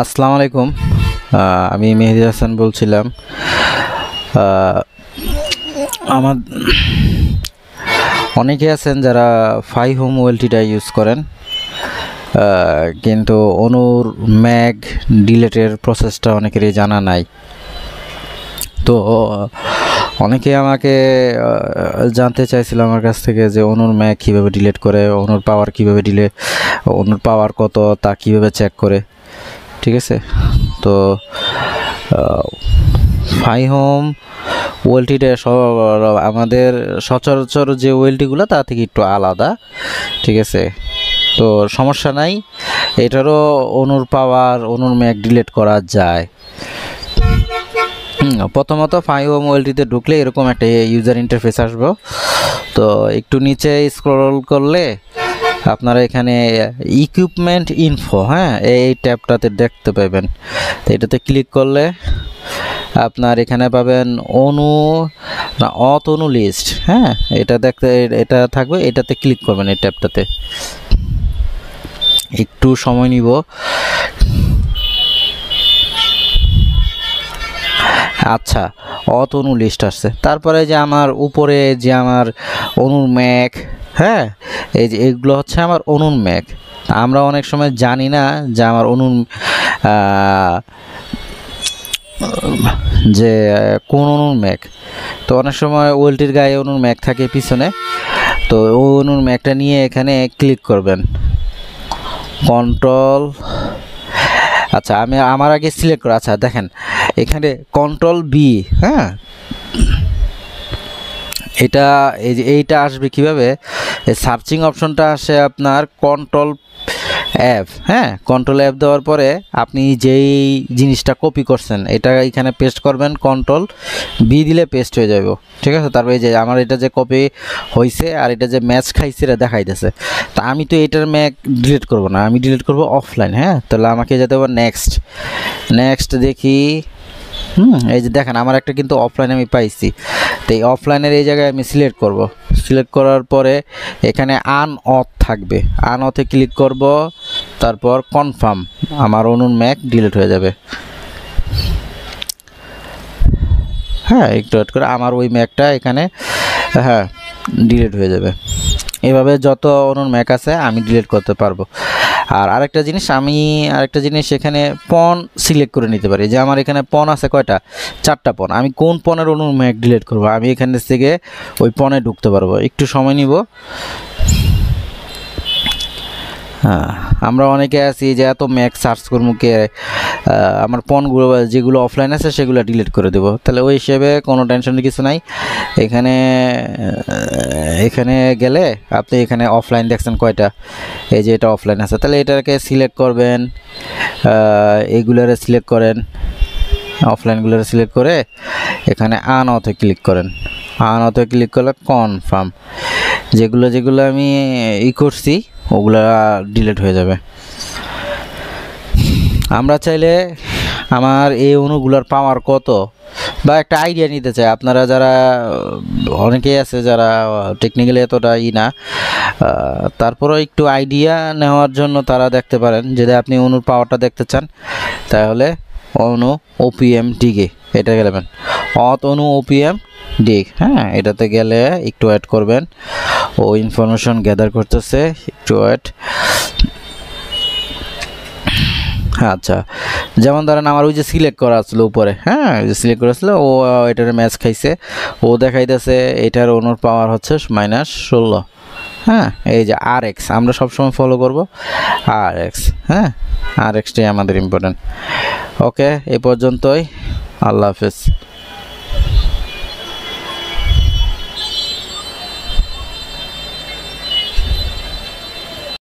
আসসালামু আলাইকুম। আমি মেহেদি হাসান বলছিলাম। আমার অনেকে আছেন যারা 5 ওহম ওয়েলটিটা ইউজ করেন, কিন্তু অনুর ম্যাগ ডিলেটের প্রসেসটা অনেকেরই জানা নাই। তো অনেকে আমাকে জানতে চাইছিল আমার কাছ থেকে যে অনুর ম্যাগ কীভাবে ডিলেট করে, অনুর পাওয়ার কীভাবে অনুর পাওয়ার কত তা কীভাবে চেক করে। ঠিক আছে, তো 5 ওহম ওয়েলটিটা আমাদের সচরাচর যে ওয়েলটিগুলো তা থেকে একটু আলাদা। ঠিক আছে, তো সমস্যা নাই, এটারও অনুর পাওয়ার অনুর ম্যাগ ডিলেট করা যায়। প্রথমত 5 ওহম ওয়েলটিতে ঢুকলে এরকম একটা ইউজার ইন্টারফেস আসবো। তো একটু নিচে স্ক্রল করলে আপনারা এখানে ইকুইপমেন্ট ইনফো, এই ট্যাবটাতে দেখতে পাবেন। তো এটাতে ক্লিক করলে আপনার এখানে পাবেন অনু লিস্ট। এটা দেখতে এটা থাকবে, এটাতে ক্লিক করবেন। এই ট্যাবটাতে একটু সময় নিব। আচ্ছা, অনু লিস্ট আসছে। তারপরে যে আমার উপরে যে আমার অনুর ম্যাগ, এই যে এগুলো হচ্ছে আমার অনুর ম্যাগ। আমরা অনেক সময় জানি না যে আমার অনুর যে কোন অনুর ম্যাগ। তো অনেক সময় ওয়েলটির গায়ে অনুর ম্যাগ থাকে পিছনে। তো ওই অনুর ম্যাগটা নিয়ে এখানে ক্লিক করবেন, কন্ট্রোল। আচ্ছা, আমার আগে সিলেক্ট করা। আচ্ছা দেখেন এখানে কন্ট্রোল বি। এইটা আসবে কিভাবে? এই সার্চিং অপশনটা আসে আপনার কন্ট্রোল অ্যাপ। কন্ট্রোল অ্যাপ দেওয়ার পরে আপনি যেই জিনিসটা কপি করছেন এটা এখানে পেস্ট করবেন, কন্ট্রোল বি দিলে পেস্ট হয়ে যাবে। ঠিক আছে, তারপরে এই যে আমার এটা যে কপি হয়েছে আর এটা যে ম্যাচ খাইছে এটা দেখাইতেছে। তা আমি তো এটার ম্যাগ ডিলিট করব না, আমি ডিলিট করব অফলাইন। তাহলে আমাকে যেতে হবে নেক্সট দেখি। এই যে দেখেন আমার একটা কিন্তু অফলাইন আমি পাইছি। তো এই অফলাইনের এই জায়গায় আমি সিলেক্ট করব। সিলেক্ট করার পরে এখানে আনঅথ থাকবে, আনঅথে ক্লিক করব, তারপর কনফার্ম। আমার অনুর ম্যাগ ডিলিট হয়ে যাবে। একটু ওয়েট করে আমার ওই ম্যাগটা এখানে ডিলিট হয়ে যাবে। এভাবে যত অনুর ম্যাগ আছে আমি ডিলিট করতে পারবো। আর আরেকটা জিনিস এখানে পন সিলেক্ট করে নিতে পারি। যে আমার এখানে পন আছে কয়টা? 4টা পন। আমি কোন পনের অনুর ম্যাগ ডিলিট করবো আমি এখান থেকে ওই পনে ঢুকতে পারবো। একটু সময় নিব। আমরা অনেকে আছি যে এত ম্যাগ সার্চ করবো, আমার পনগুলো যেগুলো অফলাইন আছে সেগুলো ডিলিট করে দেবো। তাহলে ওই হিসেবে কোনো টেনশনের কিছু নাই। এখানে গেলে আপনি এখানে অফলাইন দেখছেন কয়টা, এই যে এটা অফলাইন আছে। তাহলে এটাকে সিলেক্ট করবেন, এইগুলোরে সিলেক্ট করেন, অফলাইনগুলোরে সিলেক্ট করে এখানে আনঅথে ক্লিক করেন। আনঅথে ক্লিক করলে কনফার্ম। যেগুলো আমি করছি ওগুলা ডিলিট হয়ে যাবে। আমরা চাইলে আমার এই অনুগুলার পাওয়ার কত বা একটা আইডিয়া নিতে চাই। আপনারা যারা অনেকেই আছে যারা টেকনিক্যালি এতটা না, তারপরেও একটু আইডিয়া নেওয়ার জন্য তারা দেখতে পারেন। যদি আপনি অনুর পাওয়ারটা দেখতে চান তাহলে অনু ওপিএম ডিগে এটা গেলেন, অনু ওপিএম ডিগ। এটাতে গেলে একটু অ্যাড করবেন। ও ইনফরমেশন গ্যাদার করতেছে, একটু অ্যাড। আচ্ছা, যেমন ধরেন আমার ওই যে সিলেক্ট করা ছিল উপরে, সিলেক্ট করা ছিল, ও এটার ম্যাচ খাইছে, ও দেখাইতেছে এটার অনুর পাওয়ার হচ্ছে -16। এই যে RX আমরা সবসময় ফলো করব, RX। RXটাই আমাদের ইম্পর্টেন্ট। ওকে, এ পর্যন্তই। আল্লাহ হাফেজ।